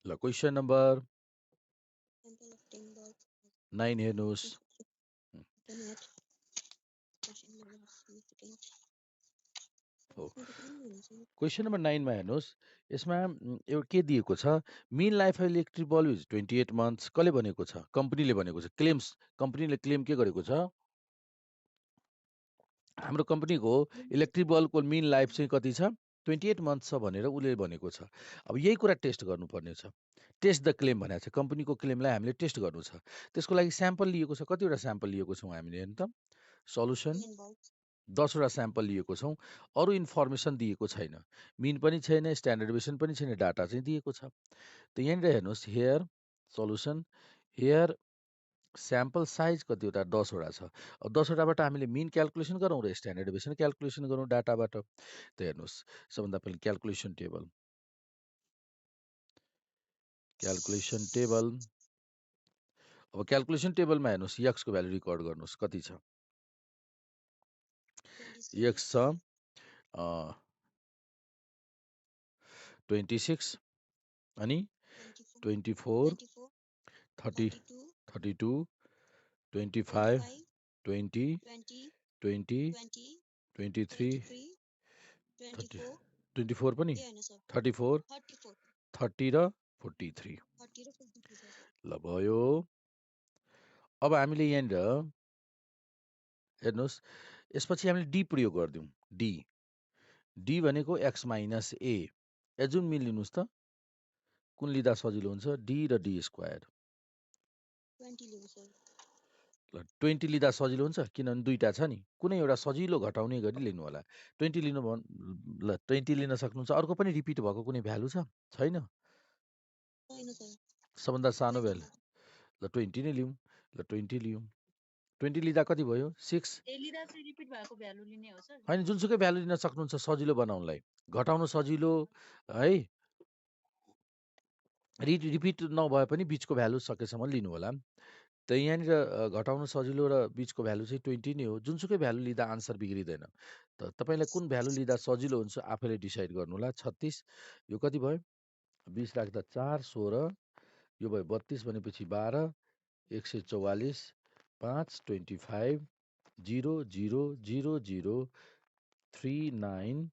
ल question number 9 हेर्नुहोस्। हो क्वेसन नम्बर 9 मा हेर्नुहोस्। यसमा एउटा के दिएको छ, mean life electric bulb is 28 months. कसले भनेको छ? कम्पनीले भनेको छ। क्लेम्स, कम्पनीले क्लेम के गरेको छ? हाम्रो कम्पनीको इलेक्ट्रिक बल्बको मिन लाइफ चाहिँ कति छ? 28 मन्थ छ भनेर उसले भनेको छ। अब यही कुरा टेस्ट गर्नुपर्ने छ। टेस्ट द क्लेम भनेको छ, कम्पनीको क्लेमलाई हामीले टेस्ट गर्नु छ। त्यसको लागि स्याम्पल लिएको छ। कतिवटा स्याम्पल लिएको छौँ हामीले हेर्नु त? सल्युसन 10वटा स्याम्पल लिएको छौँ। अरू इन्फर्मेसन दिएको छैन, मिन पनि छैन, स्ट्यान्डर्ड डेभिएसन पनि छैन, डाटा चाहिँ दिएको छ। त यहाँनिर हेर्नुहोस्, here solution, here sample size कतिवटा? 10वटा छ। अब 10वटाबाट हामीले मिन क्यालकुलेसन गरौँ र स्ट्यान्डर्ड डेभिएसन क्यालकुलेसन गरौँ डाटाबाट। त हेर्नुहोस्, सबभन्दा पहिले क्यालकुलेसन टेबल, क्यालकुलेसन टेबल। अब क्यालकुलेसन टेबलमा हेर्नुहोस्, यक्सको भ्यालु रिकर्ड गर्नुहोस्। कति छ? यक्स छ 26 अनि 24, 30, 32, 25, 20, 20, 23, 30, 24 पनि 34, 30 र 43। ल भयो। अब हामीले यहाँनिर हेर्नुहोस्, यसपछि हामीले डी प्रयोग गरिदिउँ। डी भनेको एक्स माइनस ए। एजुम मिन लिनुहोस् त, कुन लिँदा सजिलो हुन्छ? डी र डी स्क्वायर। ल 20 लिँदा सजिलो हुन्छ, किनभने दुईवटा छ नि। कुनै एउटा सजिलो घटाउने गरी लिनु होला। 20 लिनु ल 20 लिन सक्नुहुन्छ। अर्को पनि रिपिट भएको कुनै भ्यालु छ? छैन। सबभन्दा सानो भ्यालु ल 20 नै लिउँ। ल 20 लिउँ। 20 लिँदा कति भयो? 6। होइन, जुनसुकै भ्यालु लिन सक्नुहुन्छ सजिलो बनाउनलाई। घटाउनु सजिलो है, रिपिट नभए पनि बिचको भ्यालु सकेसम्म लिनु होला। त यहाँनिर घटाउनु सजिलो र बिचको भ्यालु चाहिँ 20 नै हो। जुनसुकै भ्यालु लिँदा आन्सर बिग्रिँदैन। त तपाईँलाई कुन भ्यालु लिँदा सजिलो हुन्छ आफैले डिसाइड गर्नु होला। 36, यो कति भयो? 20 राख्दा 4, 16, यो भयो 32 भनेपछि 12, 144, 5, 25, 0, 0, 0, 0, 3, 9,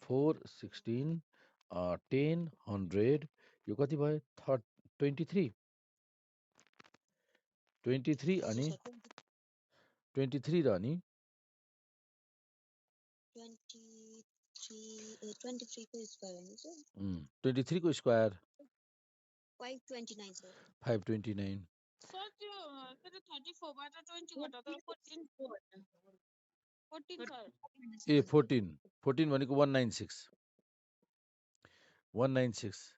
4, 16, 10, 100, यो कति भयो? 23, 23 अनि 23 र अनि 23 को स्क्वायर 529। ए 14 भनेको 196। 196।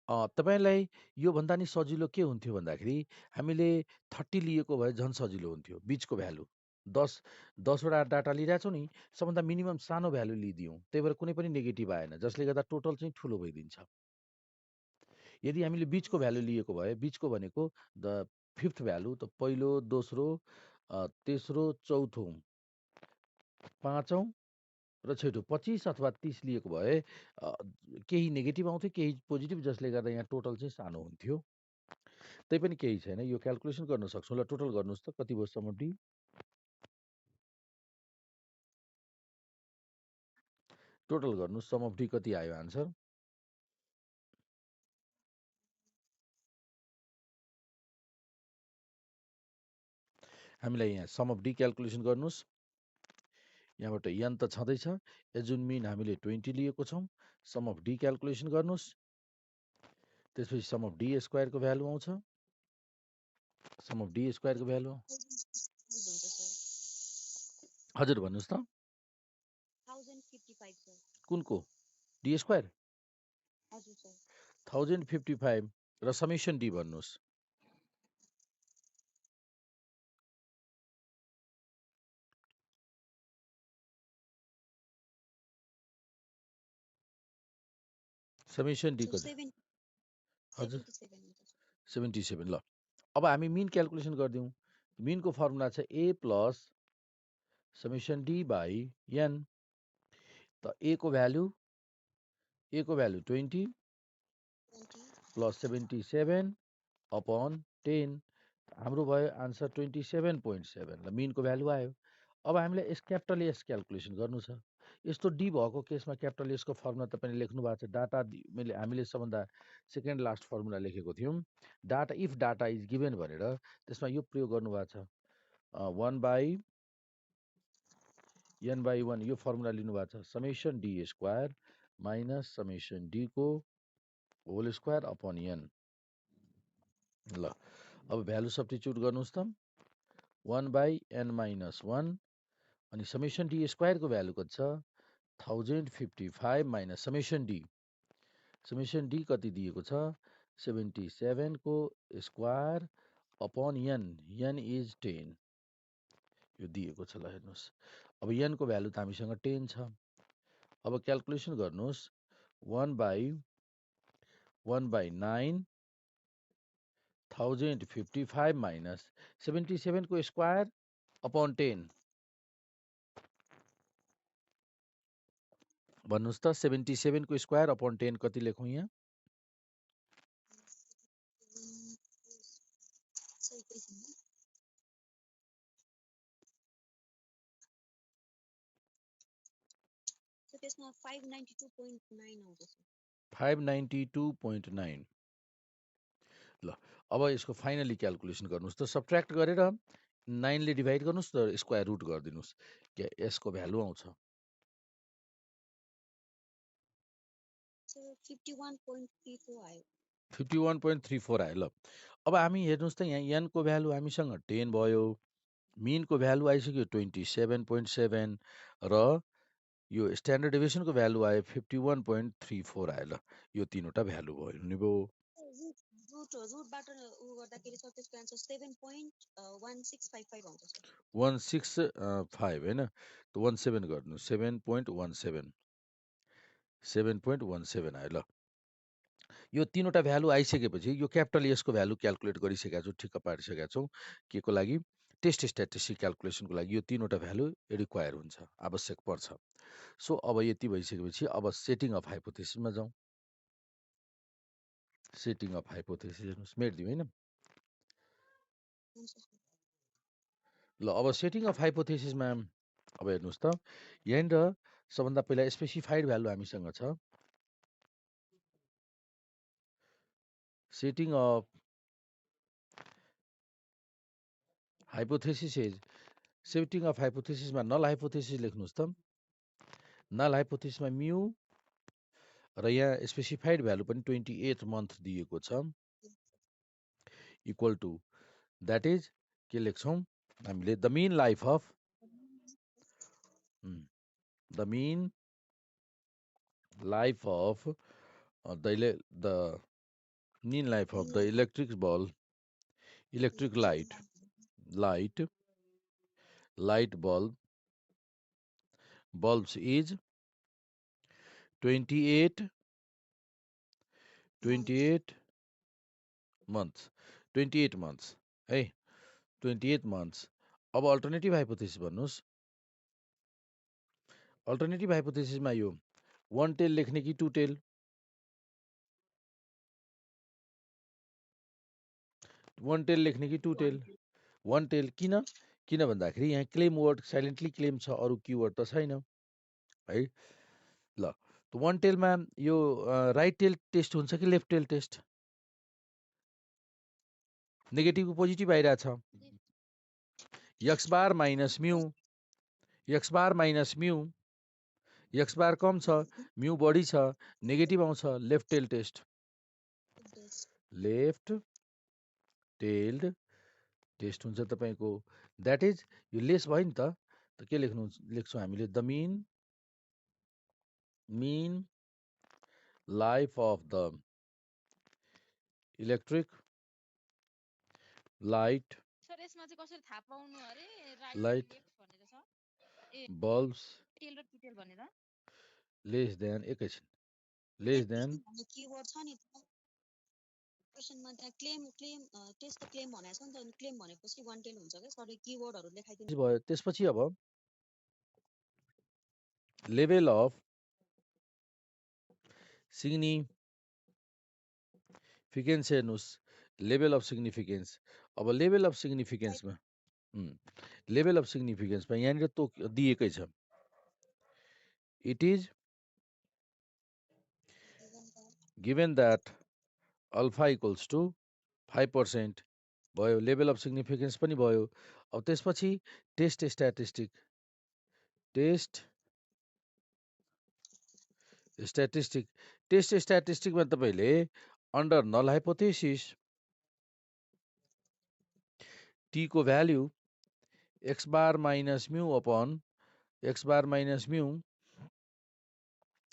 तपाईँलाई योभन्दा नि सजिलो के हुन्थ्यो भन्दाखेरि हामीले 30 लिएको भए झन् सजिलो हुन्थ्यो। बिचको भ्यालु 10वटा डाटा लिइरहेको छौँ नि, सबभन्दा मिनिमम सानो भ्यालु लिइदिउँ। त्यही भएर कुनै पनि नेगेटिभ आएन, जसले गर्दा टोटल चाहिँ ठुलो भइदिन्छ। यदि हामीले बिचको भ्यालु लिएको भए, बिचको भनेको द फिफ्थ भ्यालु, त पहिलो, दोस्रो, तेस्रो, चौथो, पाँचौँ र छैटौँ 25 अथवा 30 लिएको भए केही नेगेटिभ आउँथ्यो, केही पोजिटिभ, जसले गर्दा यहाँ टोटल चाहिँ सानो हुन्थ्यो। त्यही पनि केही छैन, यो क्यालकुलेसन गर्न सक्छौँ। ल टोटल गर्नुहोस् त, कति भयो सम अफ डी? टोटल गर्नुहोस्, सम अफ डी कति आयो आन्सर? हामीलाई यहाँ सम अफ डी क्यालकुलेसन गर्नुहोस्। यहाँबाट एन त छँदैछ, एजुन मिन हामीले 20 लिएको छौँ। सम अफ डी क्यालकुलेसन गर्नुहोस्। त्यसपछि सम अफ डी स्क्वायरको भ्यालु आउँछ। सम अफ डी स्क्वायरको भ्यालु हजुर भन्नुहोस् त, कुनको? डी स्क्वायर 1055 र समेसन डी भन्नुहोस्। समेसन डी कति? हजुर 77। ल अब हामी मिन क्यालकुलेसन गरिदिउँ। मिनको फर्मुला छ A plus summation D by N. त ए को भ्यालु 20, प्लस 77 अपन 10 हाम्रो भयो आन्सर 27.7 ल मिनको भ्यालु आयो। अब हामीलाई क्यापिटल एस क्यालकुलेसन गर्नु छ। यस्तो डी भएको केसमा क्यापिटल एसको फर्मुला तपाईँले लेख्नु भएको छ। डाटा हामीले सबभन्दा सेकेन्ड लास्ट फर्मुला लेखेको थियौँ, data if data is given भनेर, त्यसमा यो प्रयोग गर्नुभएको छ। 1/n/1 यो फर्मुला लिनुभएको छ, summation D square minus summation D को होल स्क्वायर अपन एन। ल अब भ्यालु सब्स्टिट्युट गर्नुहोस् त, 1/n-1 अनि समेसन डी स्क्वायरको भ्यालु कति छ, 1055 माइनस समेसन डी कति दिएको छ, 77 को स्क्वायर अपन एन इज 10 यो दिएको छ। ल हेर्नुहोस्, अब एन को भ्यालु त हामीसँग 10 छ। अब क्यालकुलेसन गर्नुहोस्, 1/9 1055 माइनस 77 को स्क्वायर अपन 10 भन्नुहोस् त, 77 को स्क्वायर अपन 10 कति लेखौँ यहाँ? त्यसमा 592.9 आउँछ सर। 592.9। ल अब यसको फाइनली क्यालकुलेसन गर्नुहोस् त, सब्ट्र्याक्ट गरेर 9 ले डिभाइड गर्नुहोस् त स्क्वायर रुट गरिदिनुहोस्, के यसको भ्यालु आउँछ 51.34 आयो। 51.34 आयो। ल अब हामी हेर्नुहोस् त, यहाँ एन को भ्यालु हामीसँग 10 भयो, मिनको भ्यालु आइसक्यो 27.7 र यो स्ट्यान्डर्ड डेभिएसनको भ्यालु आयो 51.34 आयो। ल यो तीनवटा भ्यालु भयो। रुटबाट उ गर्दाखेरि सर त्यसको आन्सर 7.1655 आउँछ सर। 165 हैन, त 17 गर्नु, 7.17 आयो। ल यो तीनवटा भ्यालु आइसकेपछि यो क्यापिटल एसको भ्यालु क्यालकुलेट गरिसकेका छौँ, ठिक्क पारिसकेका छौँ। के को लागि? टेस्ट स्ट्याटिस्टिक क्यालकुलेसनको लागि यो तीनवटा भ्यालु रिक्वायर हुन्छ, आवश्यक पर्छ। सो अब यति भइसकेपछि अब सेटिङ अफ हाइपोथेसिसमा जाउँ। सेटिङ अफ हाइपोथेसिस हेर्नुहोस्, मेटिदिउँ होइन। ल अब सेटिङ अफ हाइपोथेसिसमा अब हेर्नुहोस् त, यहाँनिर सबभन्दा पहिला स्पेसिफाइड भ्यालु हामीसँग छ। Setting of hypothesis is, setting of हाइपोथेसिसमा नल हाइपोथेसिस लेख्नुहोस् त। नल हाइपोथेसिसमा म्यू र यहाँ स्पेसिफाइड भ्यालु पनि 28th मन्थ दिएको छ, इक्वल टु द्याट इज के लेख्छौँ हामीले, the mean life of the mean life of the mean life of the electric light bulbs is 28 months 28 months है, 28 months। अब अल्टरनेटिभ हाइपोथेसिस भन्नुहोस्। अल्टरनेटिभ हाइपोथेसिसमा यो 1 टेल लेख्ने कि 2 टेल? 1 टेल लेख्ने कि 2 टेल? 1 टेल। किन भन्दाखेरि यहाँ क्लेम वर्ड साइलेन्टली क्लेम छ, अरू किवर्ड त छैन है। ल 1 टेलमा यो राइट टेल टेस्ट हुन्छ कि left tail test? Negative positive आइरहेछ, x bar minus mu, x bar minus mu, x bar कम छ, म्यू बढी छ, नेगेटिभ आउँछ, left tail test. Left tailed test हुन्छ तपाईँको, द्याट इज यो लेस भयो नि त के लेख्छौँ हामीले, the mean life of the electric light bulbs less than, एकैछिन, less than किवर्ड छ नि क्वेशनमा, त्यहाँ क्लेम टेस्ट त क्लेम भनेको छ नि त, क्लेम भनेपछि 1 टेल हुन्छ के सर, किवर्डहरु लेखाइदिनु भयो। त्यसपछि अब लेभल अफ सिग्निफिकेन्स हेर्नुहोस्, लेभल अफ सिग्निफिकेन्स। अब लेभल अफ सिग्निफिकेन्समा लेभल अफ सिग्निफिकेन्समा यहाँनिर दिएकै छ, it is given that alpha equals to 5% भयो, लेभल अफ सिग्निफिकेन्स पनि भयो। अब त्यसपछि टेस्ट स्ट्याटिस्टिकमा तपाईँले अन्डर नल हाइपोथेसिस टी को value X bar minus mu upon X bar minus mu,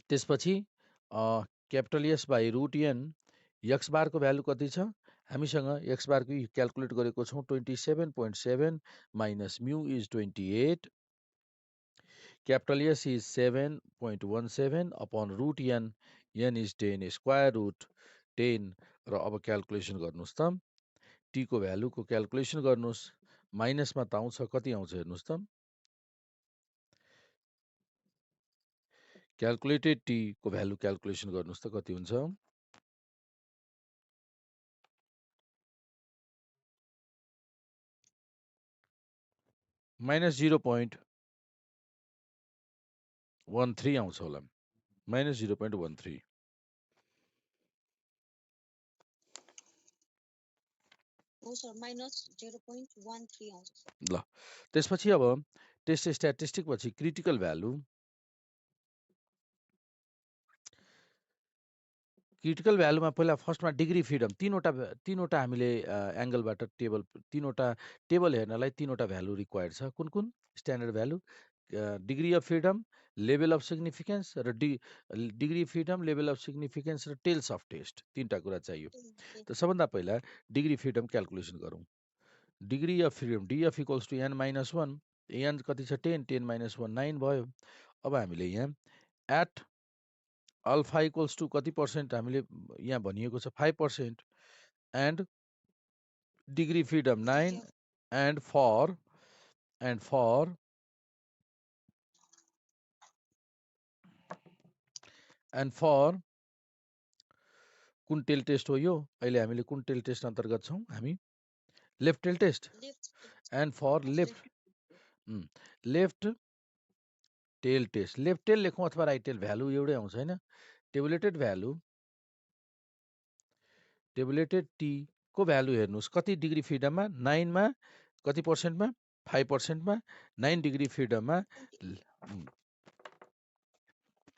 त्यसपछि capital S by root N, X बारको भ्यालु कति छ हामीसँग, एक्स बारको क्यालकुलेट गरेको छौँ 27.7 minus mu is 28, capital S is 7.17 upon root N, N is 10 square root 10। र अब क्यालकुलेसन गर्नुहोस् त, टी को भ्यालुको क्यालकुलेसन गर्नुहोस्, माइनसमा त आउँछ, कति आउँछ हेर्नुहोस् त, क्यालकुलेटेड टी को भ्यालु क्यालकुलेसन गर्नुहोस् त कति हुन्छ, माइनस 0.13 आउँछ होला, माइनस 0.13। हो सर, माइनस 0.13 आउँछ सर। ल त्यसपछि अब टेस्ट स्ट्याटिस्टिक पछि क्रिटिकल भ्यालु, क्रिटिकल भ्यालुमा पहिला फर्स्टमा डिग्री फ्रिडम, तीनवटा हामीले एङ्गलबाट तीनवटा टेबल हेर्नलाई तीनवटा भ्यालु रिक्वायर्ड छ। कुन कुन? Standard value, degree of freedom, level of significance र degree freedom, level of significance र टेल्स अफ टेस्ट, तीनवटा कुरा चाहियो। त सबभन्दा पहिला डिग्री फ्रिडम क्यालकुलेसन गरौँ। Degree of freedom DF equals to N minus 1, N कति छ 10, 10 माइनस 1 9 भयो। अब हामीले यहाँ एट अल्फा इक्वल्स टु कति पर्सेन्ट हामीले यहाँ भनिएको छ 5%, and degree freedom 9, and for कुन टेल टेस्ट हो यो, अहिले हामीले कुन टेल टेस्ट अन्तर्गत छौँ हामी, left tail test, and for left tail test, left tail लेखौँ अथवा राइट टेल, भ्यालु एउटै आउँछ होइन। टेबुलेटेड भ्यालु, टेबुलेटेड टी को भ्यालु हेर्नुहोस्, कति डिग्री फ्रिडममा, 9मा, कति पर्सेन्टमा, 5%मा, 9 डिग्री फ्रिडममा।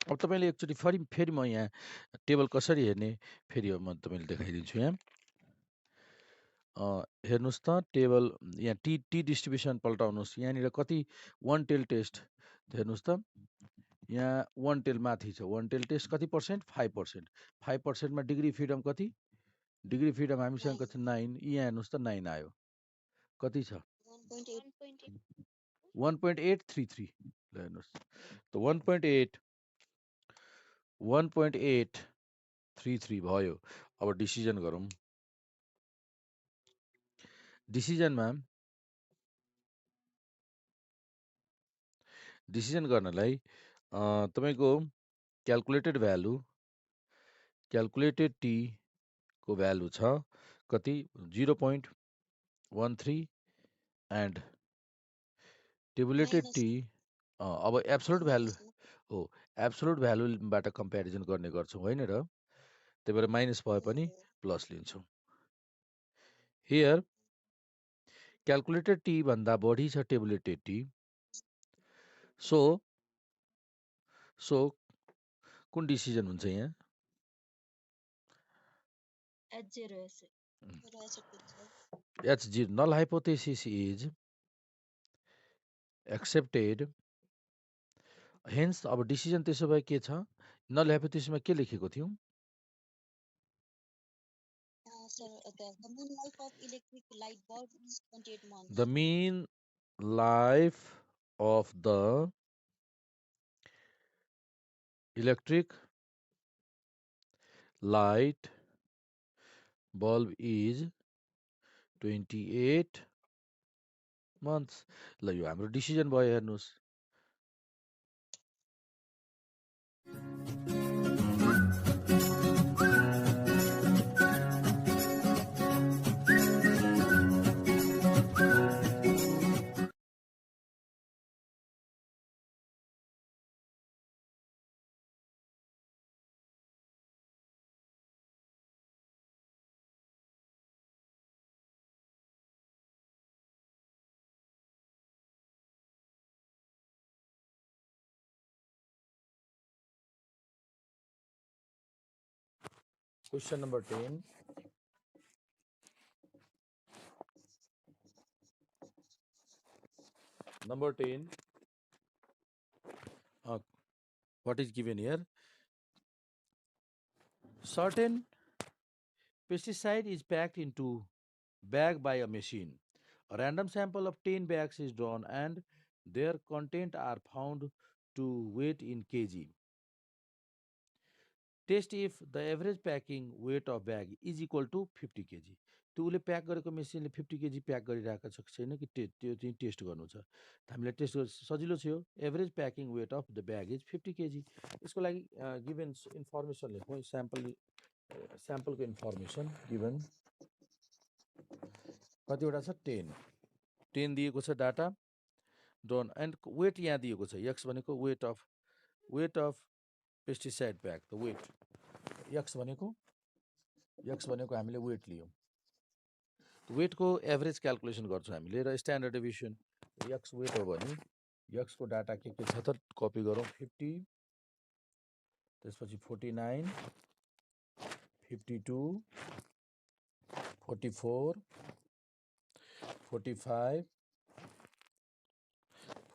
अब तपाईँले एकचोटि फेरि म यहाँ टेबल कसरी हेर्ने फेरि म तपाईँले देखाइदिन्छु। यहाँ हेर्नुहोस् त टेबल, यहाँ टी डिस्ट्रिब्युसन पल्टाउनुहोस्, यहाँनिर कति वान टेल टेस्ट हेर्नुहोस् त, यहाँ वान टेल माथि छ, वान टेल टेस्ट कति पर्सेन्ट, 5%, 5%मा डिग्री फ्रिडम कति, डिग्री फ्रिडम हामीसँग कति 9, यहाँ हेर्नुहोस् त 9 आयो, कति छ 1.833, हेर्नुहोस् त 1.833 भयो। अब डिसिजन गरौँ, डिसिजन गर्नलाई तपाईँको क्यालकुलेटेड टी को भ्यालु छ कति 0.13, एन्ड टेबुलेटेड टी अब एब्सोल्युट भ्यालु हो, एब्सोल्युट भ्यालुबाट कम्पेरिजन गर्ने गर्छौँ होइन र, त्यही भएर माइनस भए पनि प्लस लिन्छौँ। हियर क्यालकुलेटेड टी भन्दा बढी छ टेबुलेटेड टी, सो कुन डिसिजन हुन्छ यहाँ, H0, null hypothesis is accepted, hence अब डिसिजन त्यसो भए के छ, नल हाइपोथेसिसमा के लेखेको थियौँ, the mean life of the electric light bulb is 28 months। ल यो हाम्रो डिसिजन भयो, हेर्नुहोस् Question number 10. Number 10. What is given here? Certain pesticide is packed into bag by a machine. A random sample of 10 bags is drawn and their content are found to weight in kg. Test if the average packing weight of bag is equal to 50 kg. त्यो उसले pack गरेको मेसिनले 50 kg pack गरिरहेको छ छैन कि त्यो चाहिँ test गर्नु छ। हामीले टेस्ट सजिलो छ यो। Average packing weight of the bag is 50 kg। यसको लागि गिभन इन्फर्मेसन लेखौँ। स्याम्पलको इन्फर्मेसन गिभन कतिवटा छ 10 दिएको छ डाटा ड्रन एन्ड वेट यहाँ दिएको छ एक्स भनेको वेट अफ पेस्टिसाइड प्याक त वेट एक्स भनेको हामीले वेट लियौँ। वेटको एभरेज क्यालकुलेसन गर्छौँ हामीले र स्ट्यान्डर्ड डेभिएसन एक्स वेट हो भने एक्सको डाटा के छ त कपी गरौँ। 50 त्यसपछि 49 52 44 45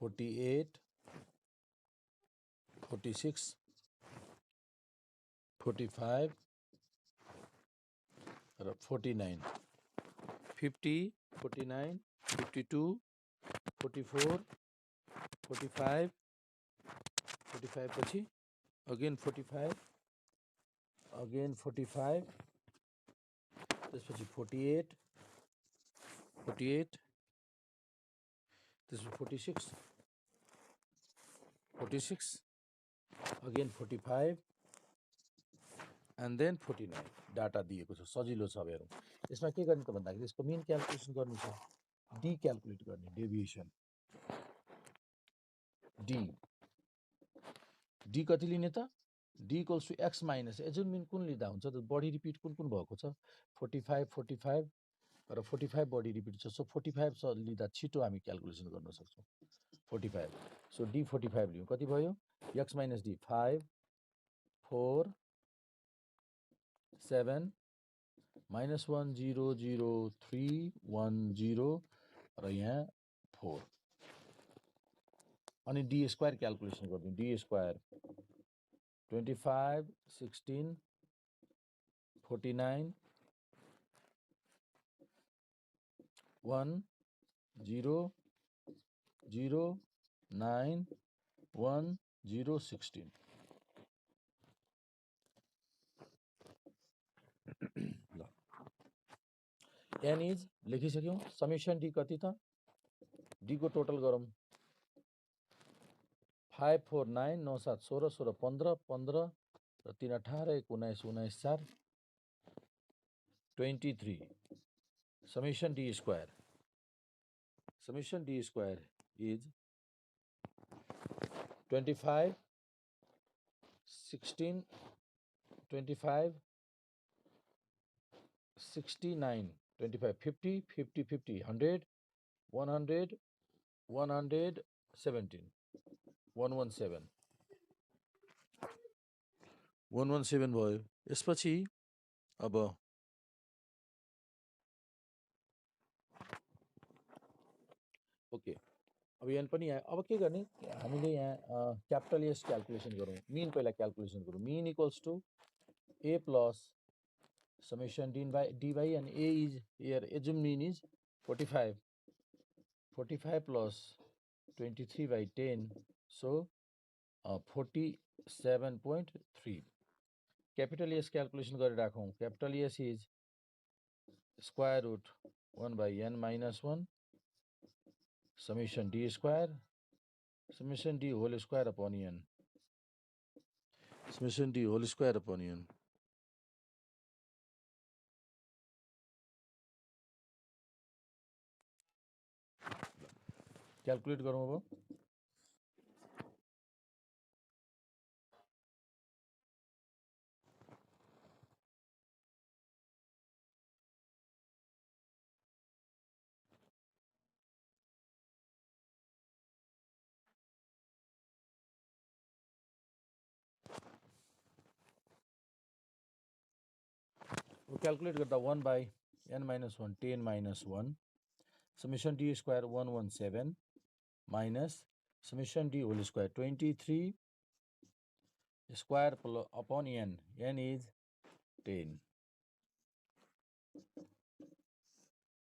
48 46 45 र 49 50 49 52 44 45 45 पछि अगेन 45 अगेन 45 त्यसपछि 48 48 त्यसपछि 46 46 अगेन 45 एन्ड देन 49 डाटा दिएको छ। सजिलो छ। हेरौँ यसमा के गर्ने त भन्दाखेरि यसको मेन क्यालकुलेसन गर्नु छ। डी क्यालकुलेट गर्ने डेभिएसन डी कति लिने त d equals to x minus assume mean कुन लिँदा हुन्छ त बडी रिपिट कुन भएको छ 45 45 र 45 बडी रिपिट छ। सो 45 लिँदा छिटो हामी क्यालकुलेसन गर्न सक्छौँ 45। सो डी 45 लियौँ कति भयो एक्स माइनस डी 5 4 7 माइनस 1 0 0 3 1 0 र यहाँ 4 अनि डी स्क्वायर क्यालकुलेसन गरिदिउँ। डी स्क्वायर 25 16 49 1 0 0 9 1 0 16 ल एन इज लेखिसक्यौँ। समेसन डी कति त डी को टोटल गरौँ 5 4 9 9 7 16 16 15 15 र 3 18 1 19 19 4 23 समेसन डी स्क्वायर इज 25 16 25 69 25 50 50 50 100 100 117 117 117 भयो। यसपछि अब ओके अब यहाँ पनि अब के गर्ने हामीले यहाँ क्यापिटल एस क्यालकुलेसन गरौँ। मिन पहिला क्यालकुलेसन गरौँ। Mean equals to A plus summation D by n A is here assume mean is 45 45 प्लस 23 by 10 so 47.3 capital S calculation गरिराखौँ। capital S is square root 1 by n minus 1 summation d square summation d whole square upon n summation d whole square upon n calculate गरौँ अब। Calculate गर्दा 1 by n minus 1 10 minus 1 summation d square 117 minus summation d whole square 23 square upon n. N is 10.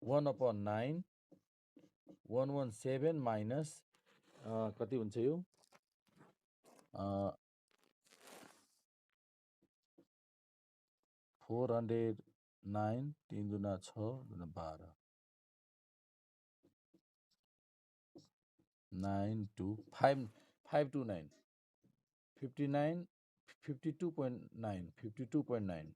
1 upon 9 117 minus कति हुन्छ यो 409 3 दुना 6 दुना 12 9 2 5 529 59 52.9 52.9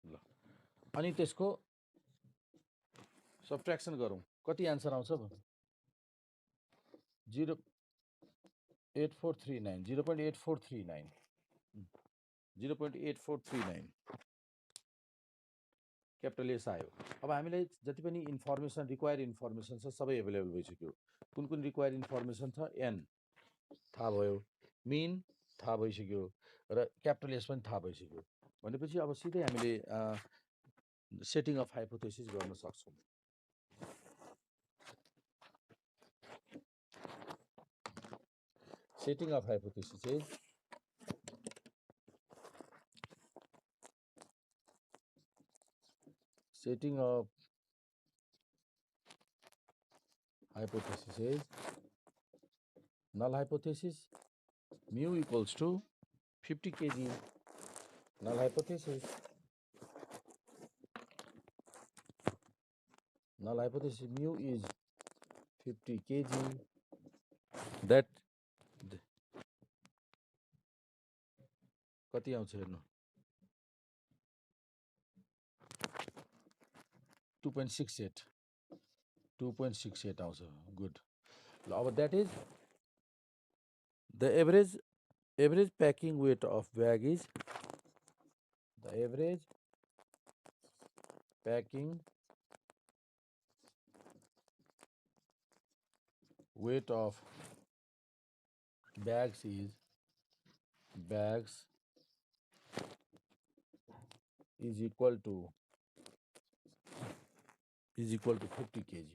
ल अनि त्यसको सब्ट्र्याक्सन गरौँ कति आन्सर आउँछ 0.8439 0.8439 0.8439 क्यापिटल एस आयो। अब हामीलाई जति पनि इन्फर्मेसन रिक्वायर्ड इन्फर्मेसन छ सबै एभाइलेबल भइसक्यो। कुन कुन रिक्वायर्ड इन्फर्मेसन छ एन थाहा भयो, मिन थाहा भइसक्यो र क्यापिटल एस पनि थाहा भइसक्यो भनेपछि अब सिधै हामीले सेटिङ अफ हाइपोथेसिस गर्न सक्छौँ। Setting of hypothesis is setting of hypothesis is null hypothesis mu equals to 50 kg. Null hypothesis mu is 50 kg. That कति आउँछ हेर्नु 2.68 2.68 आउँछ। गुड। ल अब that is the average packing weight of bag is the average packing weight of bags is 50 kg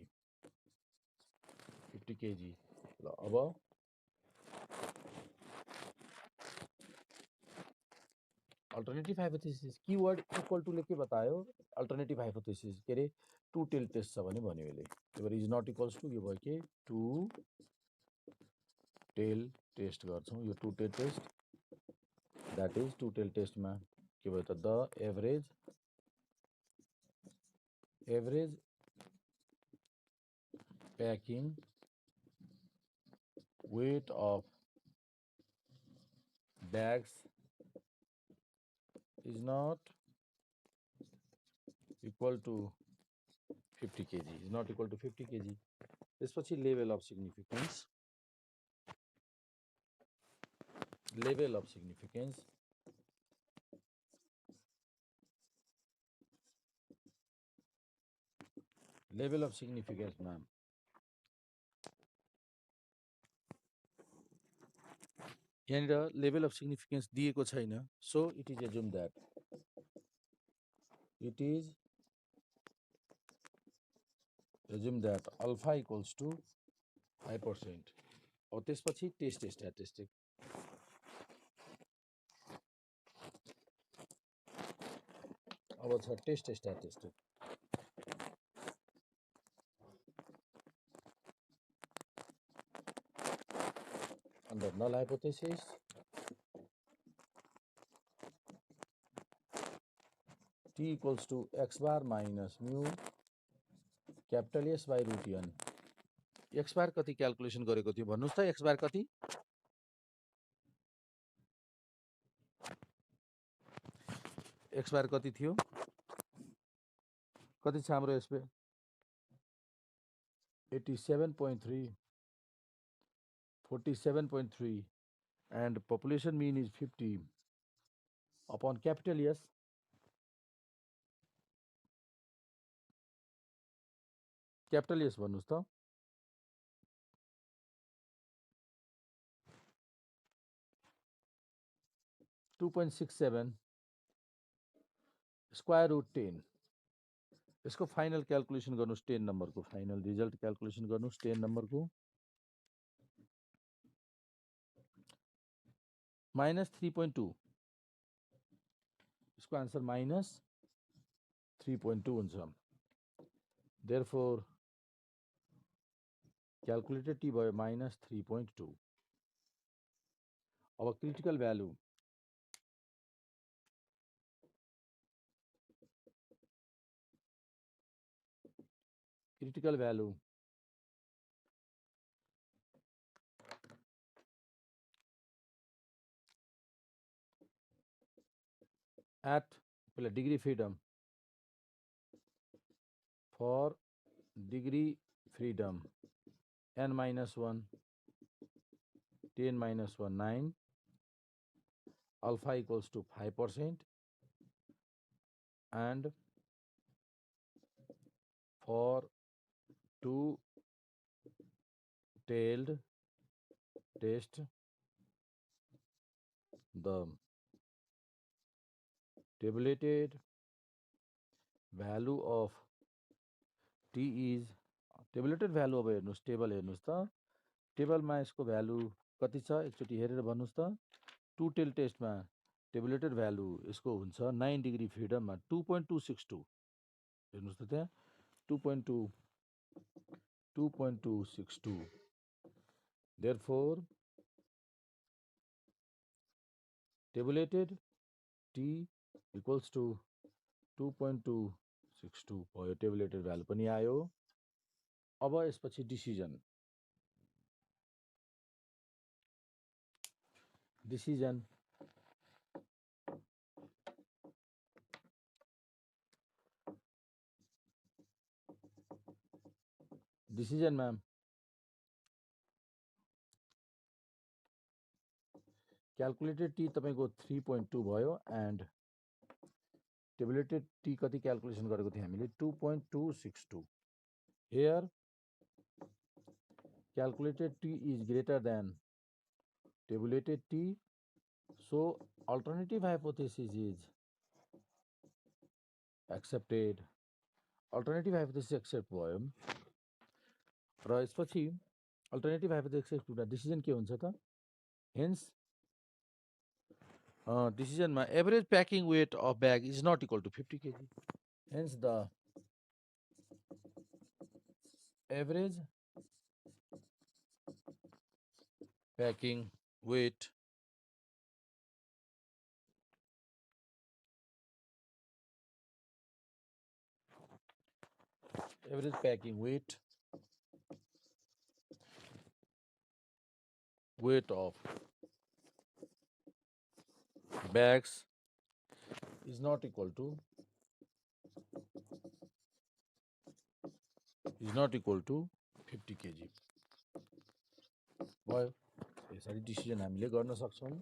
50 kg। ल अब alternative hypothesis keyword equal टुले के बतायो अल्टरनेटिभ हाइपोथेसिस के अरे टु टेल टेस्ट छ भने भन्यो यसले। त्यही भएर इज नट इक्वल्स टु यो भयो के टु टेल टेस्ट गर्छौँ। यो two tail test that is two tail टेस्टमा के भयो त the average packing weight of bags is not equal to 50 kg is not equal to 50 kg। त्यसपछि level of significance मा यहाँनिर लेभल अफ सिग्निफिकेन्स दिएको छैन। So it is assume that alpha equals to 5%। अब त्यसपछि टेस्ट स्ट्याटिस्टिक अब छ test statistic under null hypothesis t equals to x bar minus mu capital S by root n। x bar कति calculation गरेको थियो भन्नुस् त x bar कति x bar कति थियो कति छ हाम्रो यसमा 87.3 47.3 and population mean is 50 upon capital S capital S भन्नुहोस् त। $2.67 स्क्वायर रुट 10। यसको फाइनल क्याल्कुलेसन गर्नुहोस् 10 नम्बरको फाइनल रिजल्ट क्याल्कुलेसन गर्नुहोस् 10 नम्बरको -3.2 यसको आन्सर -3.2 हुन्छ। देयरफोर क्याल्कुलेटेड टी भयो -3.2। अब critical value at degree freedom for degree freedom n-1 10-1 9 alpha equals to 5% and for two-tailed test the tabulated value of t is tabulated value अब हेर्नुहोस् table हेर्नुहोस् त टेबलमा यसको भ्यालु कति छ एकचोटि हेरेर भन्नुहोस् त टु टेल टेस्टमा टेबुलेटेड भ्यालु यसको हुन्छ 9 डिग्री फ्रिडममा 2.262 हेर्नुहोस् त त्यहाँ 2.262 therefore tabulated t equals to 2.262 भयो टेबुलेटेड भ्यालु पनि आयो। अब यसपछि डिसिजन डिसिजनमा क्याल्कुलेटेड टी तपाईको 3.2 भयो एन्ड टेबुलेटेड टी कति क्याल्कुलेसन गरेको थियौं हामीले 2.262 here calculated t is greater than tabulated t, so alternative hypothesis is accepted। alternative hypothesis accept भयो र यसपछि alternative hypothesis accept हुँदा डिसिजन के हुन्छ त hence decision मा average packing weight of bag is not equal to 50 kg, hence the average packing weight of bags is not equal to 50 kg भयो। यसरी डिसिजन हामीले गर्न सक्छौं।